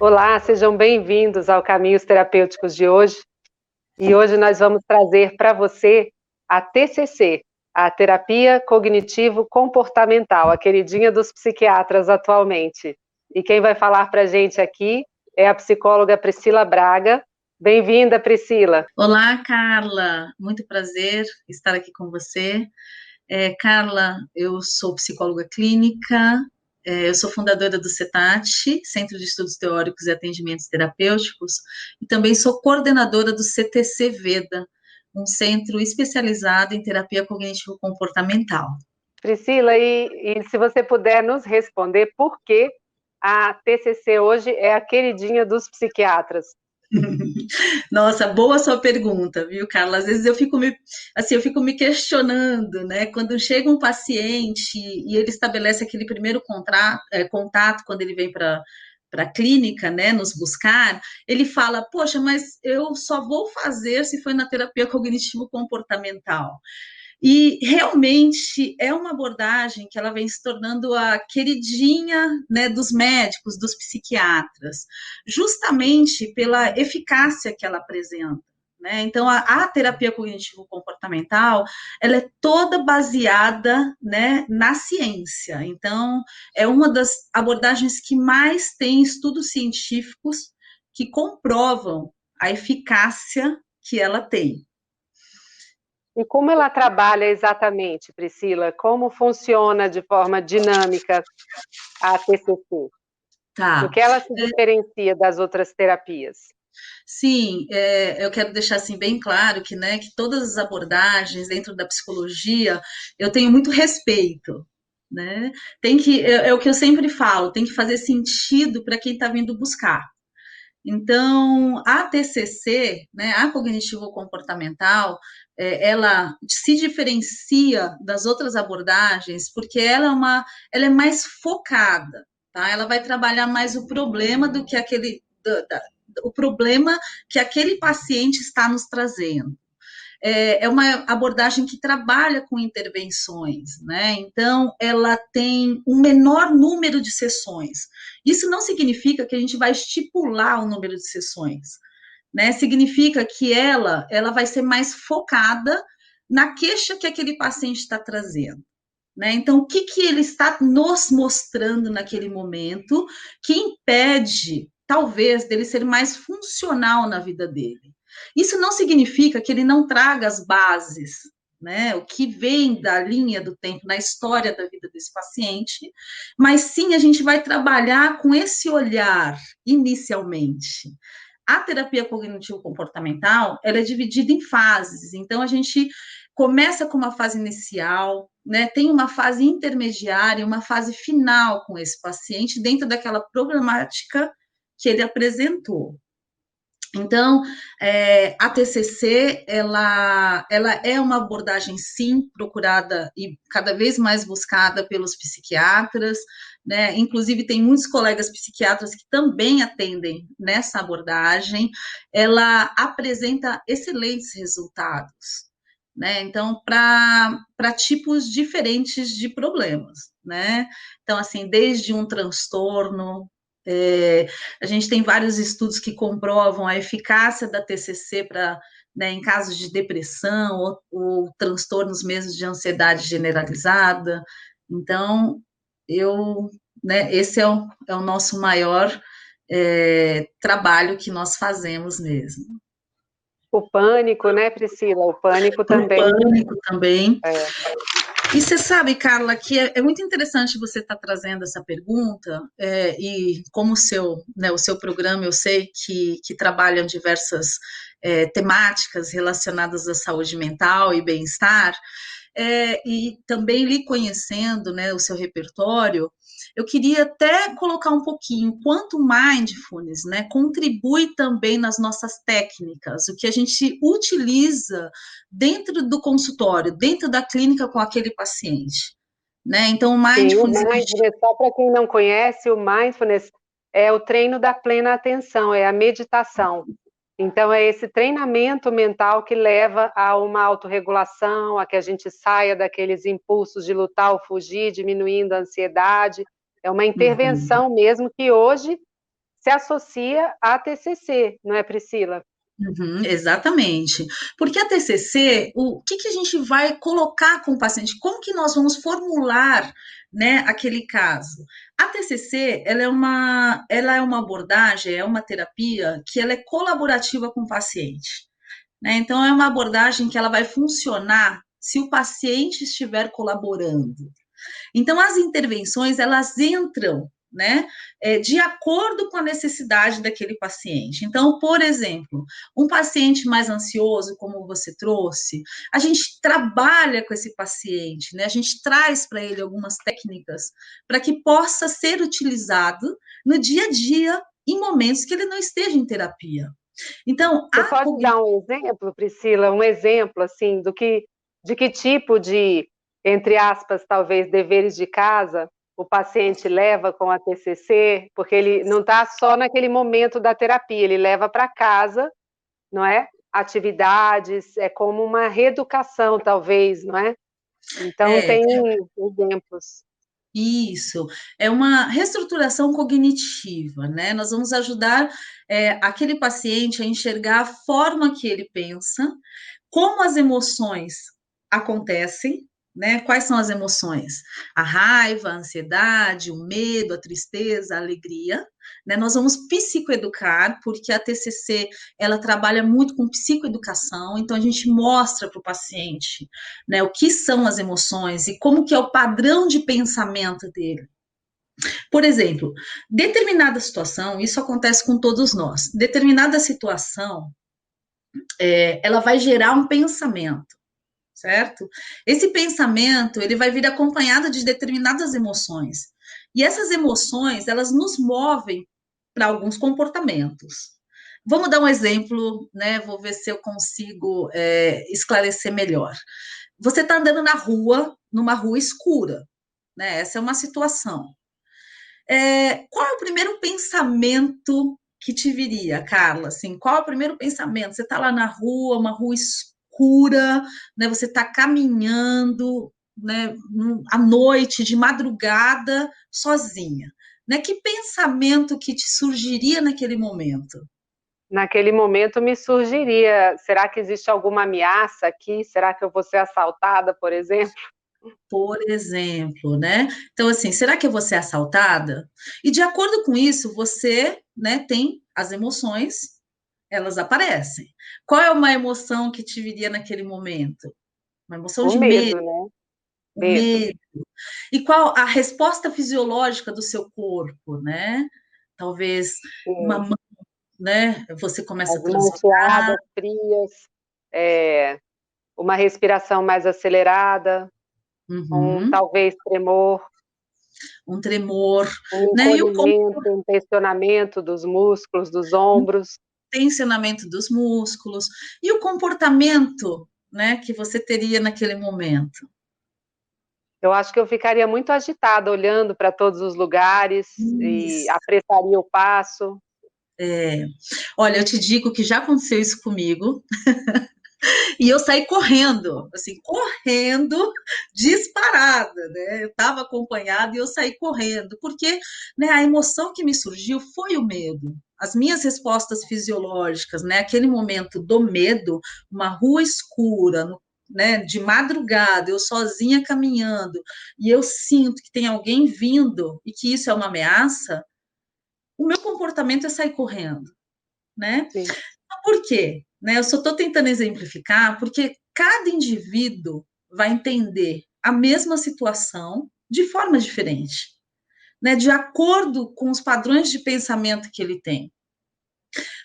Olá, sejam bem-vindos ao Caminhos Terapêuticos de hoje. E hoje nós vamos trazer para você a TCC, a Terapia Cognitivo-Comportamental, a queridinha dos psiquiatras atualmente. E quem vai falar para a gente aqui é a psicóloga Priscila Braga. Bem-vinda, Priscila. Olá, Carla. Muito prazer estar aqui com você. Carla, eu sou psicóloga clínica, eu sou fundadora do CETAT, Centro de Estudos Teóricos e Atendimentos Terapêuticos, e também sou coordenadora do CTC Veda, um centro especializado em terapia cognitivo-comportamental. Priscila, e se você puder nos responder por que a TCC hoje é a queridinha dos psiquiatras? Nossa, boa sua pergunta, viu, Carla? Às vezes eu fico me questionando, né? Quando chega um paciente e ele estabelece aquele primeiro contato quando ele vem para a clínica, né, nos buscar, ele fala, poxa, mas eu só vou fazer se for na terapia cognitivo-comportamental. E realmente é uma abordagem que ela vem se tornando a queridinha, né, dos médicos, dos psiquiatras, justamente pela eficácia que ela apresenta. Né? Então, a terapia cognitivo-comportamental, ela é toda baseada, né, na ciência. Então, é uma das abordagens que mais tem estudos científicos que comprovam a eficácia que ela tem. E como ela trabalha exatamente, Priscila? Como funciona de forma dinâmica a TCC? No Tá. que ela se diferencia das outras terapias? Sim, eu quero deixar assim bem claro que, né, que todas as abordagens dentro da psicologia eu tenho muito respeito, né? É o que eu sempre falo, tem que fazer sentido para quem está vindo buscar. Então, a TCC, né, a cognitivo-comportamental, ela se diferencia das outras abordagens porque ela é mais focada, tá? Ela vai trabalhar mais o problema do que o problema que aquele paciente está nos trazendo. É uma abordagem que trabalha com intervenções, né? Então, ela tem um menor número de sessões. Isso não significa que a gente vai estipular o número de sessões, né? Significa que ela vai ser mais focada na queixa que aquele paciente está trazendo. Né? Então, o que ele está nos mostrando naquele momento que impede, talvez, dele ser mais funcional na vida dele? Isso não significa que ele não traga as bases, né? O que vem da linha do tempo, na história da vida desse paciente, mas sim a gente vai trabalhar com esse olhar inicialmente. A terapia cognitivo-comportamental, ela é dividida em fases, então a gente começa com uma fase inicial, né, tem uma fase intermediária e uma fase final com esse paciente dentro daquela problemática que ele apresentou. Então, a TCC, ela é uma abordagem, sim, procurada e cada vez mais buscada pelos psiquiatras, né? Inclusive, tem muitos colegas psiquiatras que também atendem nessa abordagem. Ela apresenta excelentes resultados, né? Então, para tipos diferentes de problemas, né? Então, assim, desde um transtorno, a gente tem vários estudos que comprovam a eficácia da TCC para, né, em casos de depressão ou transtornos mesmo de ansiedade generalizada. Então, esse é o nosso maior trabalho que nós fazemos mesmo. O pânico, né, Priscila? O pânico também. O pânico também. E você sabe, Carla, que é muito interessante você estar trazendo essa pergunta, e como o seu programa, eu sei que trabalham diversas temáticas relacionadas à saúde mental e bem-estar, e também lhe conhecendo, né, o seu repertório, eu queria até colocar um pouquinho quanto o mindfulness, né, contribui também nas nossas técnicas, o que a gente utiliza dentro do consultório, dentro da clínica com aquele paciente. Né? Então, o mindfulness... Sim, o mindfulness, só para quem não conhece, o mindfulness é o treino da plena atenção, é a meditação. Então, é esse treinamento mental que leva a uma autorregulação, a que a gente saia daqueles impulsos de lutar ou fugir, diminuindo a ansiedade. É uma intervenção mesmo que hoje se associa à TCC, não é, Priscila? Uhum, exatamente. Porque a TCC, o que que a gente vai colocar com o paciente? Como que nós vamos formular, né, aquele caso? A TCC, ela é uma abordagem, é uma terapia que ela é colaborativa com o paciente, né? Então, é uma abordagem que ela vai funcionar se o paciente estiver colaborando. Então, as intervenções, elas entram, né, de acordo com a necessidade daquele paciente. Então, por exemplo, um paciente mais ansioso, como você trouxe, a gente trabalha com esse paciente, né, a gente traz para ele algumas técnicas para que possa ser utilizado no dia a dia, em momentos que ele não esteja em terapia. Então, Você pode dar um exemplo, Priscila, um exemplo assim de que tipo de, entre aspas, talvez deveres de casa o paciente leva com a TCC, porque ele não está só naquele momento da terapia, ele leva para casa, não é? Atividades, é como uma reeducação, talvez, não é? Então é, tem exemplos. Isso, é uma reestruturação cognitiva, né? Nós vamos ajudar aquele paciente a enxergar a forma que ele pensa, como as emoções acontecem, né? Quais são as emoções? A raiva, a ansiedade, o medo, a tristeza, a alegria, né? Nós vamos psicoeducar, porque a TCC, ela trabalha muito com psicoeducação, então a gente mostra para o paciente, né, o que são as emoções e como que é o padrão de pensamento dele. Por exemplo, determinada situação, isso acontece com todos nós, determinada situação, ela vai gerar um pensamento, certo? Esse pensamento, ele vai vir acompanhado de determinadas emoções. E essas emoções, elas nos movem para alguns comportamentos. Vamos dar um exemplo, né? Vou ver se eu consigo esclarecer melhor. Você está andando na rua, numa rua escura, né? Essa é uma situação. Qual é o primeiro pensamento que te viria, Carla? Assim, qual é o primeiro pensamento? Você está lá na rua, uma rua escura, né? Você está caminhando, né? À noite, de madrugada, sozinha. Né? Que pensamento que te surgiria naquele momento? Naquele momento me surgiria, será que existe alguma ameaça aqui? Será que eu vou ser assaltada, por exemplo? Por exemplo, né? Então, assim, será que eu vou ser assaltada? E de acordo com isso, você, né, tem as emoções, elas aparecem. Qual é uma emoção que te viria naquele momento? Uma emoção O de medo, medo, né? o Medo. medo. E qual a resposta fisiológica do seu corpo, né? Talvez uma Sim. mão, né? Você começa As a mãos transpirar. suadas, frias, é, uma respiração mais acelerada, Uhum, talvez tremor, um tremor, um né? E o encolhimento, um tensionamento dos músculos, dos ombros. tensionamento dos músculos e o comportamento, né, que você teria naquele momento. Eu acho que eu ficaria muito agitada, olhando para todos os lugares e Isso. apressaria o passo. É. Olha, eu te digo que já aconteceu isso comigo e eu saí correndo, assim, correndo, disparada, né? Eu estava acompanhada e eu saí correndo, porque, né, a emoção que me surgiu foi o medo. As minhas respostas fisiológicas, né? Aquele momento do medo, uma rua escura, né, de madrugada, eu sozinha caminhando, e eu sinto que tem alguém vindo e que isso é uma ameaça, o meu comportamento é sair correndo, né? Sim. Por quê? Né? Eu só estou tentando exemplificar porque cada indivíduo vai entender a mesma situação de forma diferente, né? De acordo com os padrões de pensamento que ele tem.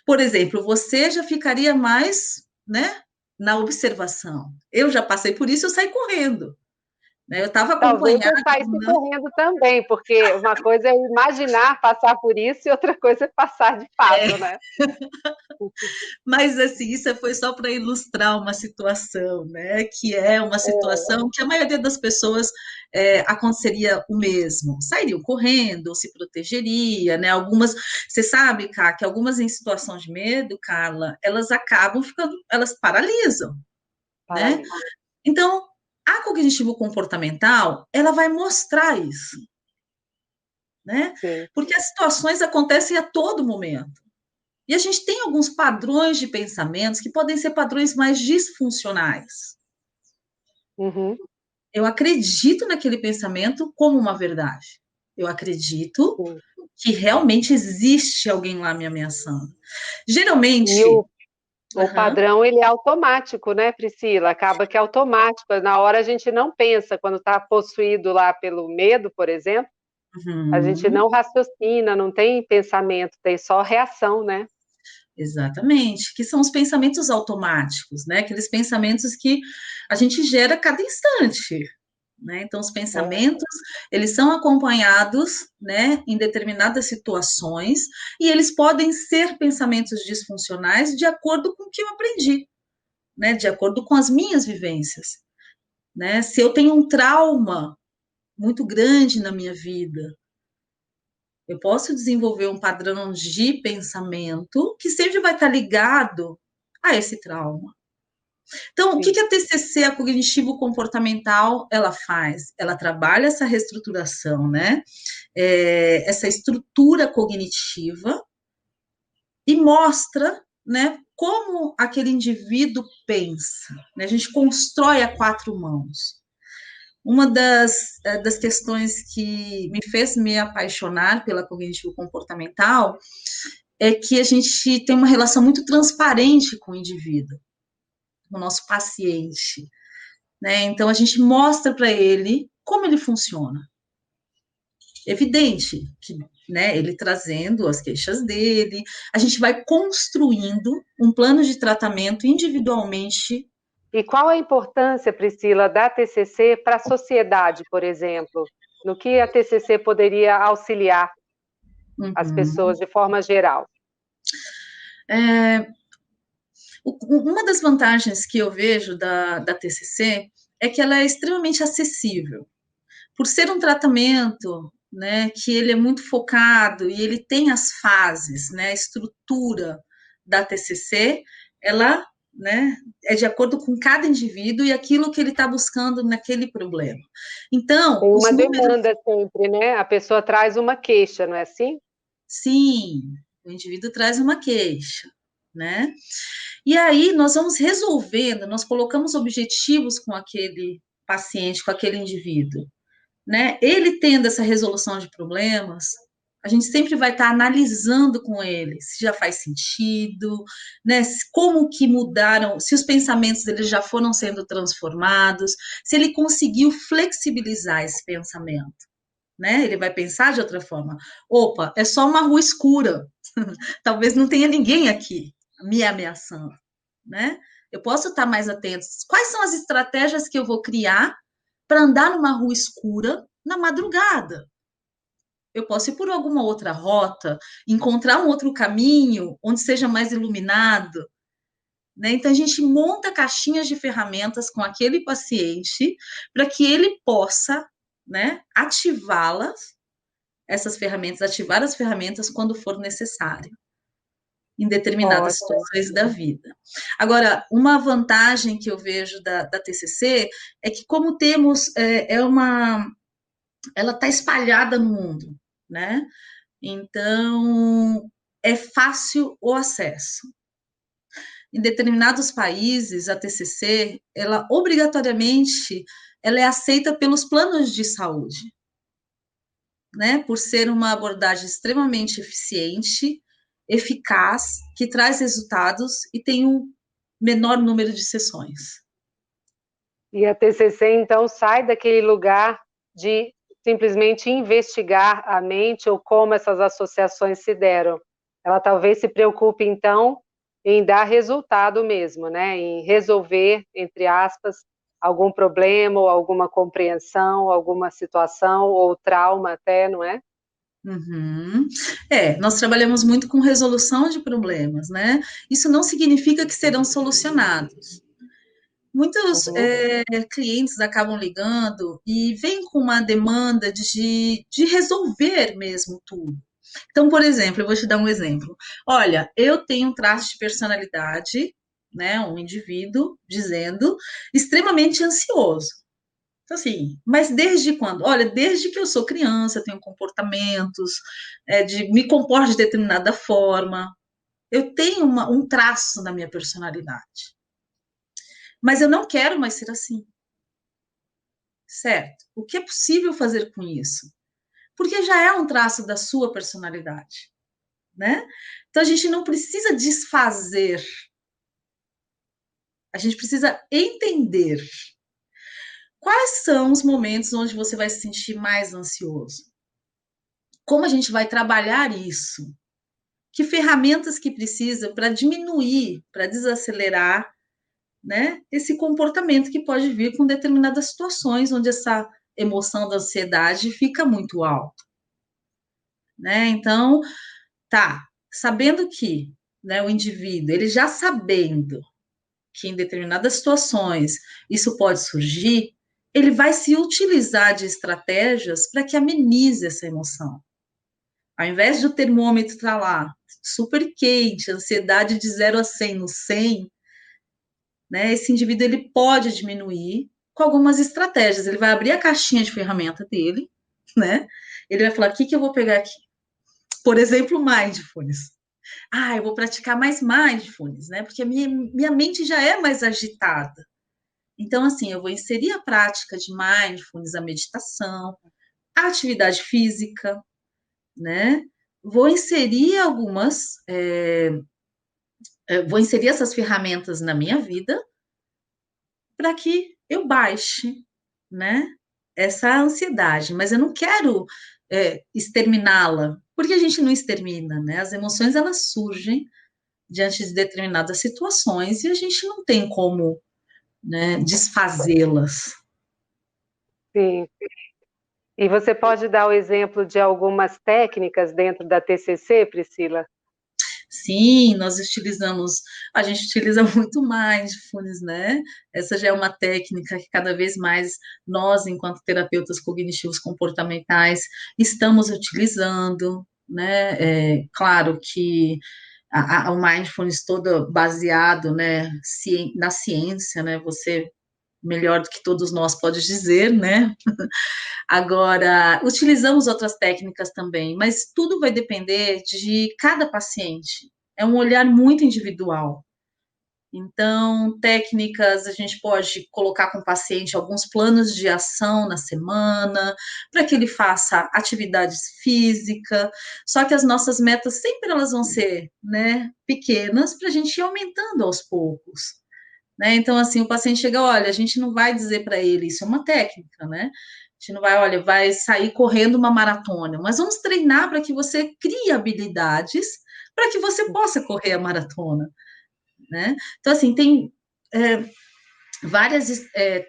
Por exemplo, você já ficaria mais, né, na observação. Eu já passei por isso, eu saí correndo. Né? Eu estava Talvez acompanhada. eu saísse correndo também, porque uma coisa é imaginar passar por isso e outra coisa é passar de fato, né? Mas assim, isso foi só para ilustrar uma situação, né? Que é uma situação que a maioria das pessoas aconteceria o mesmo. Sairiam correndo, se protegeria, né? Algumas, você sabe, Cá, que algumas em situação de medo, Carla, elas acabam ficando, elas paralisam, né? Paralisia. Então, a cognitivo comportamental, ela vai mostrar isso. né? Sim. Porque as situações acontecem a todo momento. E a gente tem alguns padrões de pensamentos que podem ser padrões mais disfuncionais. Uhum. Eu acredito naquele pensamento como uma verdade. Eu acredito Sim. que realmente existe alguém lá me ameaçando. E Geralmente, o padrão, ele é automático, né, Priscila? Acaba que é automático. Na hora a gente não pensa, quando está possuído lá pelo medo, por exemplo, a gente uhum, não raciocina, não tem pensamento, tem só reação, né? exatamente, que são os pensamentos automáticos, né? Aqueles pensamentos que a gente gera a cada instante, né? Então, os É. pensamentos, eles são acompanhados, né, em determinadas situações, e eles podem ser pensamentos disfuncionais de acordo com o que eu aprendi, né? De acordo com as minhas vivências, né? Se eu tenho um trauma muito grande na minha vida, eu posso desenvolver um padrão de pensamento que sempre vai estar ligado a esse trauma. Então, o que Sim. que a TCC, a cognitivo-comportamental, ela faz? Ela trabalha essa reestruturação, né? Essa estrutura cognitiva e mostra, né, como aquele indivíduo pensa. Né? A gente constrói a quatro mãos. Uma das questões que me fez me apaixonar pela cognitivo comportamental é que a gente tem uma relação muito transparente com o indivíduo, com o nosso paciente, né? Então a gente mostra para ele como ele funciona. Evidente que, né, ele trazendo as queixas dele, a gente vai construindo um plano de tratamento individualmente. E qual a importância, Priscila, da TCC para a sociedade, por exemplo? No que a TCC poderia auxiliar as Uhum. pessoas de forma geral? É, uma das vantagens que eu vejo da TCC é que ela é extremamente acessível. Por ser um tratamento, né, que ele é muito focado e ele tem as fases, né, a estrutura da TCC, ela, né, é de acordo com cada indivíduo e aquilo que ele está buscando naquele problema. Então, Tem os uma números, demanda sempre, né? A pessoa traz uma queixa, não é assim? sim, o indivíduo traz uma queixa, né? E aí nós vamos resolvendo, nós colocamos objetivos com aquele paciente, com aquele indivíduo, né? Ele tendo essa resolução de problemas, a gente sempre vai estar analisando com ele se já faz sentido, né? Como que mudaram, se os pensamentos dele já foram sendo transformados, se ele conseguiu flexibilizar esse pensamento, né? Ele vai pensar de outra forma. Opa, é só uma rua escura. Talvez não tenha ninguém aqui me ameaçando, né? Eu posso estar mais atento. Quais são as estratégias que eu vou criar para andar numa rua escura na madrugada? Eu posso ir por alguma outra rota, encontrar um outro caminho onde seja mais iluminado, né? Então a gente monta caixinhas de ferramentas com aquele paciente para que ele possa, né, ativá-las, essas ferramentas, ativar as ferramentas quando for necessário em determinadas Ótimo. situações da vida. Agora, uma vantagem que eu vejo da TCC é que, como temos, ela está espalhada no mundo, né? Então, é fácil o acesso. Em determinados países, a TCC, ela obrigatoriamente, ela é aceita pelos planos de saúde, né? Por ser uma abordagem extremamente eficiente, eficaz, que traz resultados e tem um menor número de sessões. E a TCC, então, sai daquele lugar de simplesmente investigar a mente ou como essas associações se deram. Ela talvez se preocupe, então, em dar resultado mesmo, né? Em resolver, entre aspas, algum problema ou alguma compreensão, alguma situação ou trauma até, não é? Uhum. Nós trabalhamos muito com resolução de problemas, né? Isso não significa que serão solucionados. Muitos Uhum. clientes acabam ligando e vêm com uma demanda de resolver mesmo tudo. Então, por exemplo, eu vou te dar um exemplo. Olha, eu tenho um traço de personalidade, né? Um indivíduo dizendo extremamente ansioso. Então, assim, mas desde quando? Olha, desde que eu sou criança, tenho comportamentos, de me comporto de determinada forma, eu tenho um traço na minha personalidade. Mas eu não quero mais ser assim, certo? O que é possível fazer com isso? Porque já é um traço da sua personalidade, né? Então a gente não precisa desfazer, a gente precisa entender quais são os momentos onde você vai se sentir mais ansioso. Como a gente vai trabalhar isso? Que ferramentas que precisa para diminuir, para desacelerar, né, esse comportamento que pode vir com determinadas situações onde essa emoção da ansiedade fica muito alta, né? Então, tá, sabendo que, né, o indivíduo, ele já sabendo que em determinadas situações isso pode surgir, ele vai se utilizar de estratégias para que amenize essa emoção. Ao invés de o termômetro estar lá super quente, ansiedade de 0 a 100 no 100, né, esse indivíduo ele pode diminuir com algumas estratégias. Ele vai abrir a caixinha de ferramenta dele, né? Ele vai falar: o que, que eu vou pegar aqui? Por exemplo, mindfulness. Ah, eu vou praticar mais mindfulness, né? Porque a minha mente já é mais agitada. Então, assim, eu vou inserir a prática de mindfulness, a meditação, a atividade física, né? Vou inserir vou inserir essas ferramentas na minha vida para que eu baixe, né, essa ansiedade. Mas eu não quero exterminá-la, porque a gente não extermina, né? As emoções elas surgem diante de determinadas situações e a gente não tem como, né, desfazê-las. Sim. E você pode dar o exemplo de algumas técnicas dentro da TCC, Priscila? Sim, a gente utiliza muito mindfulness, né? Essa já é uma técnica que cada vez mais nós, enquanto terapeutas cognitivos comportamentais, estamos utilizando, né? Claro que o mindfulness todo baseado, né, na ciência, né? Você melhor do que todos nós pode dizer, né? Agora, utilizamos outras técnicas também, mas tudo vai depender de cada paciente. É um olhar muito individual. Então, técnicas, a gente pode colocar com o paciente alguns planos de ação na semana, para que ele faça atividades físicas, só que as nossas metas sempre elas vão ser, né, pequenas, para a gente ir aumentando aos poucos. Né? Então, assim, o paciente chega, olha, a gente não vai dizer para ele, isso é uma técnica, né? A gente não vai, olha, vai sair correndo uma maratona, mas vamos treinar para que você crie habilidades para que você possa correr a maratona, né? Então, assim, tem várias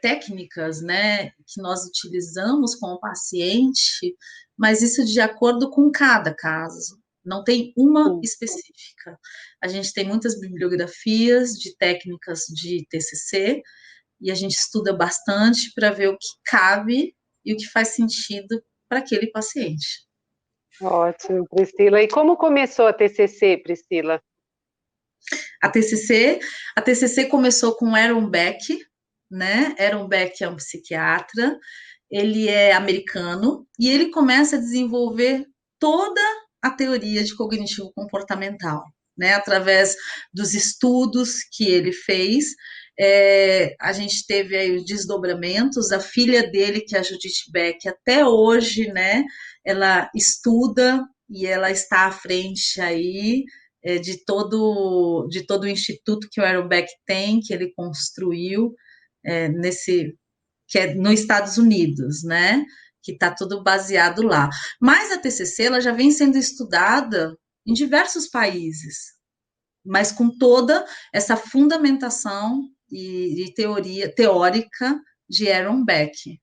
técnicas, né, que nós utilizamos com o paciente, mas isso de acordo com cada caso. Não tem uma Sim. específica. A gente tem muitas bibliografias de técnicas de TCC e a gente estuda bastante para ver o que cabe e o que faz sentido para aquele paciente. Ótimo, Priscila. E como começou a TCC, Priscila? A TCC, a TCC começou com Aaron Beck, né? Aaron Beck é um psiquiatra, ele é americano e ele começa a desenvolver toda a teoria de cognitivo comportamental, né? Através dos estudos que ele fez. A gente teve aí os desdobramentos, a filha dele, que é a Judith Beck, até hoje, né? Ela estuda e ela está à frente aí de todo o instituto que o Aaron Beck tem, que ele construiu que é nos Estados Unidos, né? Que está tudo baseado lá. Mas a TCC ela já vem sendo estudada em diversos países, mas com toda essa fundamentação e teoria teórica de Aaron Beck.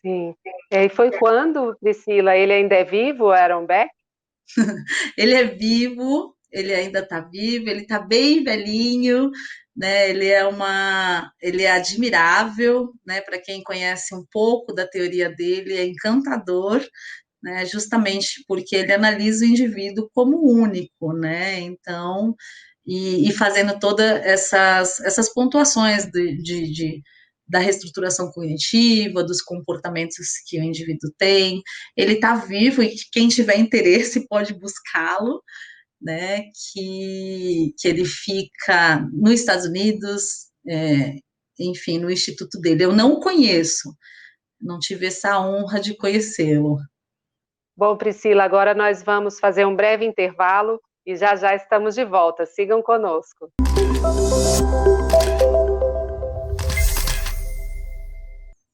Sim. E foi quando, Priscila? Ele ainda é vivo, o Aaron Beck? Ele é vivo, ele ainda está vivo, ele está bem velhinho, né? Ele é admirável, né? Para quem conhece um pouco da teoria dele, é encantador, né? Justamente porque ele analisa o indivíduo como único, né? Então, e fazendo todas essas pontuações da reestruturação cognitiva, dos comportamentos que o indivíduo tem. Ele está vivo e quem tiver interesse pode buscá-lo, né? Que ele fica nos Estados Unidos, enfim, no instituto dele. Eu não o conheço, não tive essa honra de conhecê-lo. Bom, Priscila, agora nós vamos fazer um breve intervalo e já já estamos de volta. Sigam conosco.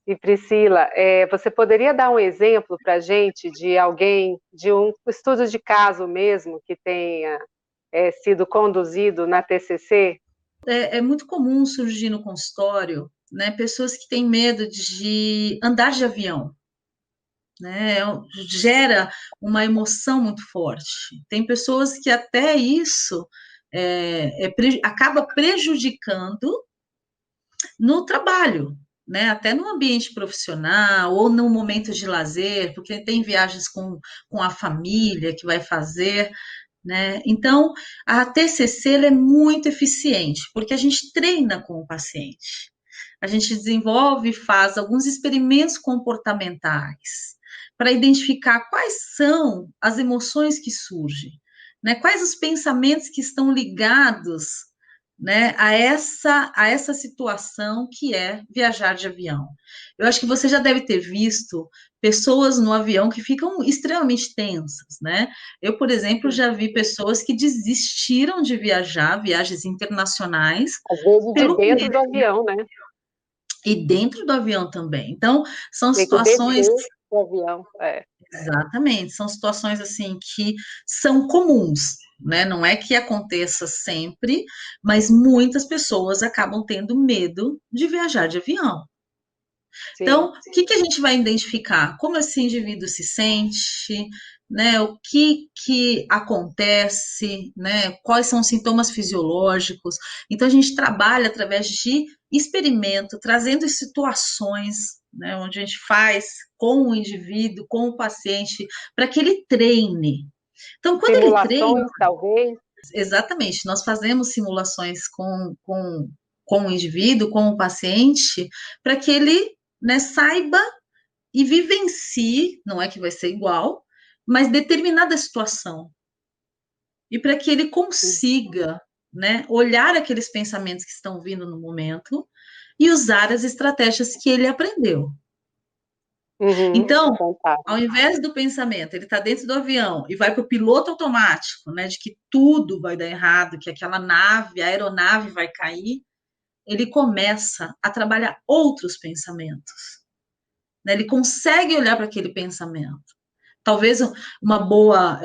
E Priscila, você poderia dar um exemplo para a gente de alguém, de um estudo de caso mesmo, que tenha sido conduzido na TCC? É muito comum surgir no consultório, né, pessoas que têm medo de andar de avião, né, gera uma emoção muito forte. Tem pessoas que até isso acaba prejudicando no trabalho, né, até no ambiente profissional ou no momento de lazer, porque tem viagens com a família que vai fazer, né? Então, a TCC ela é muito eficiente, porque a gente treina com o paciente. A gente desenvolve e faz alguns experimentos comportamentais para identificar quais são as emoções que surgem, né? Quais os pensamentos que estão ligados, né, a essa situação que é viajar de avião. Eu acho que você já deve ter visto pessoas no avião que ficam extremamente tensas, né? Eu, por exemplo, já vi pessoas que desistiram de viajar, viagens internacionais, Às vezes de pelo dentro medo, do avião, né? e dentro do avião também. Então, são Tem que situações, descer do avião. exatamente, são situações assim que são comuns, né? Não é que aconteça sempre, mas muitas pessoas acabam tendo medo de viajar de avião. Sim. Então, o que a gente vai identificar? Como esse indivíduo se sente, né? O que acontece, né? Quais são os sintomas fisiológicos? Então, a gente trabalha através de experimento, trazendo situações, né? Onde a gente faz com o indivíduo, com o paciente, para que ele treine. Então, quando ele treina, Simulações, talvez. exatamente, nós fazemos simulações com o indivíduo, com o paciente, para que ele, né, saiba e vivencie, não é que vai ser igual, mas determinada situação. E para que ele consiga, né, olhar aqueles pensamentos que estão vindo no momento e usar as estratégias que ele aprendeu. Uhum, Então, fantástico. ao invés do pensamento, ele está dentro do avião e vai para o piloto automático, né, de que tudo vai dar errado, que aquela nave, a aeronave vai cair, ele começa a trabalhar outros pensamentos, né? Ele consegue olhar para aquele pensamento. Talvez uma boa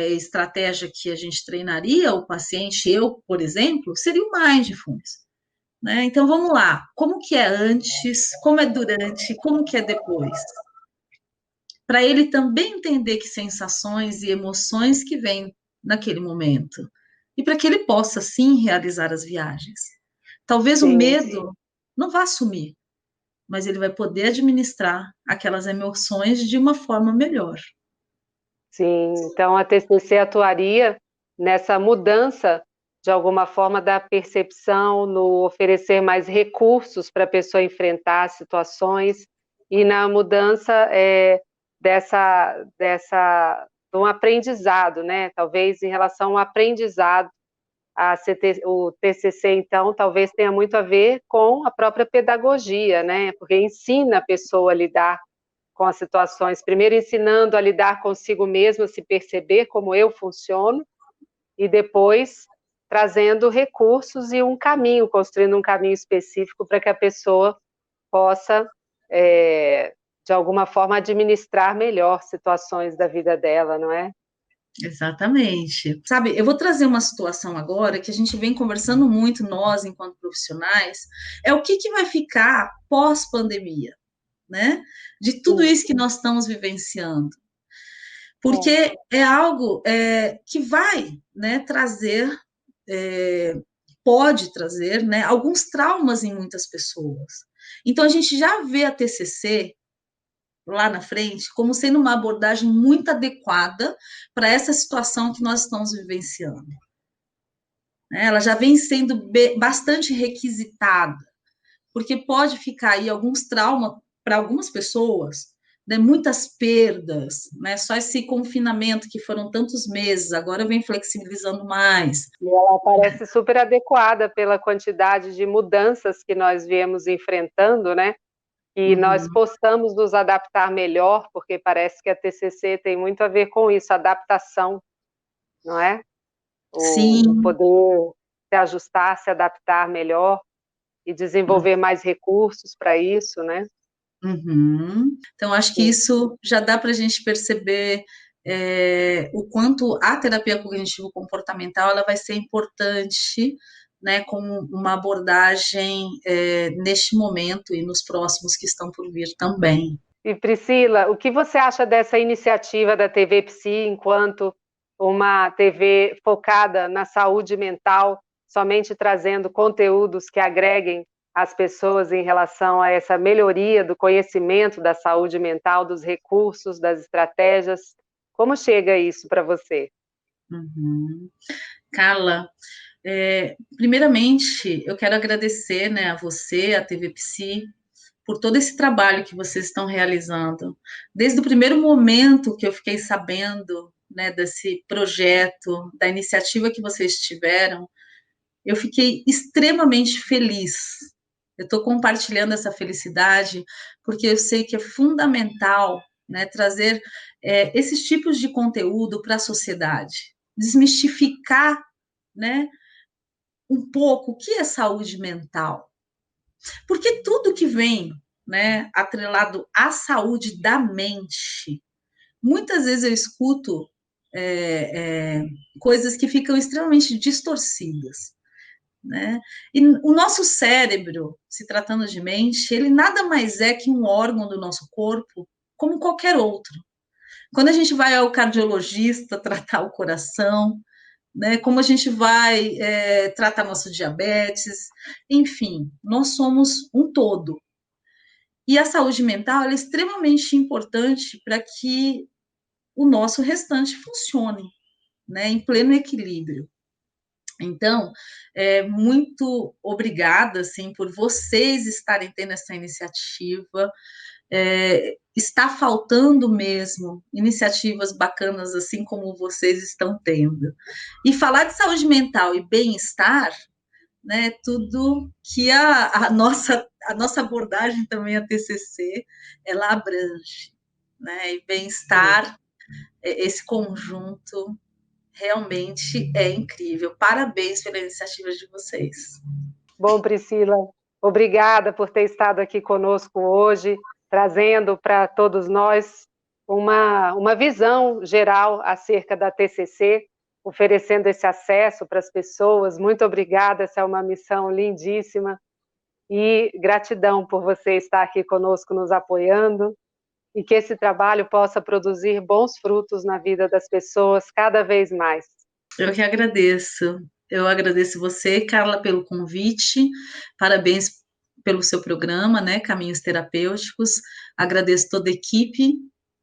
estratégia que a gente treinaria o paciente, eu, por exemplo, seria o mindfulness. Né? Então, vamos lá. Como que é antes, como é durante, como que é depois? Para ele também entender que sensações e emoções que vêm naquele momento. E para que ele possa, sim, realizar as viagens. Talvez o Sim. medo não vá sumir, mas ele vai poder administrar aquelas emoções de uma forma melhor. Sim, então a TCC atuaria nessa mudança, de alguma forma, da percepção, no oferecer mais recursos para a pessoa enfrentar situações e na mudança de um aprendizado, né? Talvez em relação ao aprendizado, o TCC, então, talvez tenha muito a ver com a própria pedagogia, né? Porque ensina a pessoa a lidar com as situações, primeiro ensinando a lidar consigo mesmo, a se perceber como eu funciono, e depois trazendo recursos e um caminho, construindo um caminho específico para que a pessoa possa, de alguma forma, administrar melhor situações da vida dela, não é? Exatamente. Sabe, eu vou trazer uma situação agora que a gente vem conversando muito, nós, enquanto profissionais, é o que vai ficar pós-pandemia, né? De tudo Sim. isso que nós estamos vivenciando. Porque é algo que vai, né, trazer, pode trazer, né, alguns traumas em muitas pessoas. Então, a gente já vê a TCC lá na frente como sendo uma abordagem muito adequada para essa situação que nós estamos vivenciando. Ela já vem sendo bastante requisitada, porque pode ficar aí alguns traumas para algumas pessoas, né, muitas perdas, né, só esse confinamento que foram tantos meses, agora vem flexibilizando mais. E ela parece super adequada pela quantidade de mudanças que nós viemos enfrentando, né? E nós possamos nos adaptar melhor, porque parece que a TCC tem muito a ver com isso, adaptação, não é? O Sim. poder se ajustar, se adaptar melhor e desenvolver mais recursos para isso, né? Então, acho que isso já dá para a gente perceber o quanto a terapia cognitivo-comportamental ela vai ser importante, né, como uma abordagem neste momento e nos próximos que estão por vir também. E Priscila, o que você acha dessa iniciativa da TV Psi enquanto uma TV focada na saúde mental, somente trazendo conteúdos que agreguem as pessoas em relação a essa melhoria do conhecimento da saúde mental, dos recursos, das estratégias? Como chega isso para você? Carla, primeiramente, eu quero agradecer, né, a você, a TV Psi, por todo esse trabalho que vocês estão realizando. Desde o primeiro momento que eu fiquei sabendo, né, desse projeto, da iniciativa que vocês tiveram, eu fiquei extremamente feliz. Eu estou compartilhando essa felicidade porque eu sei que é fundamental, né, trazer esses tipos de conteúdo para a sociedade, desmistificar, né, um pouco o que é saúde mental. Porque tudo que vem, né, atrelado à saúde da mente, muitas vezes eu escuto coisas que ficam extremamente distorcidas. Né? E o nosso cérebro, se tratando de mente, ele nada mais é que um órgão do nosso corpo, como qualquer outro. Quando a gente vai ao cardiologista tratar o coração, né, como a gente vai tratar nosso diabetes, enfim, nós somos um todo. E a saúde mental é extremamente importante para que o nosso restante funcione, né, em pleno equilíbrio. Então, muito obrigada, assim, por vocês estarem tendo essa iniciativa. Está faltando mesmo iniciativas bacanas, assim como vocês estão tendo. E falar de saúde mental e bem-estar, né, tudo que a nossa abordagem também, a TCC, ela abrange, né, e bem-estar, esse conjunto realmente é incrível. Parabéns pela iniciativa de vocês. Bom, Priscila, obrigada por ter estado aqui conosco hoje, trazendo para todos nós uma visão geral acerca da TCC, oferecendo esse acesso para as pessoas. Muito obrigada, essa é uma missão lindíssima. E gratidão por você estar aqui conosco, nos apoiando, e que esse trabalho possa produzir bons frutos na vida das pessoas cada vez mais. Eu que agradeço. Eu agradeço você, Carla, pelo convite. Parabéns pelo seu programa, né, Caminhos Terapêuticos. Agradeço toda a equipe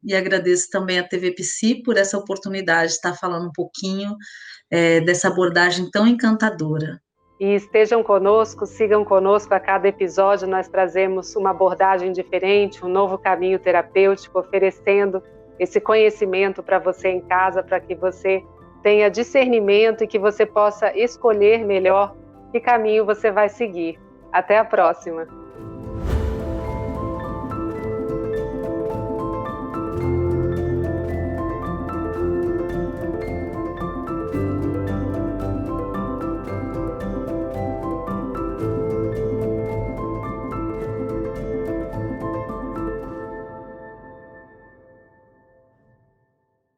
e agradeço também a TV Psi por essa oportunidade de estar falando um pouquinho dessa abordagem tão encantadora. E estejam conosco, sigam conosco. A cada episódio nós trazemos uma abordagem diferente, um novo caminho terapêutico, oferecendo esse conhecimento para você em casa, para que você tenha discernimento e que você possa escolher melhor que caminho você vai seguir. Até a próxima!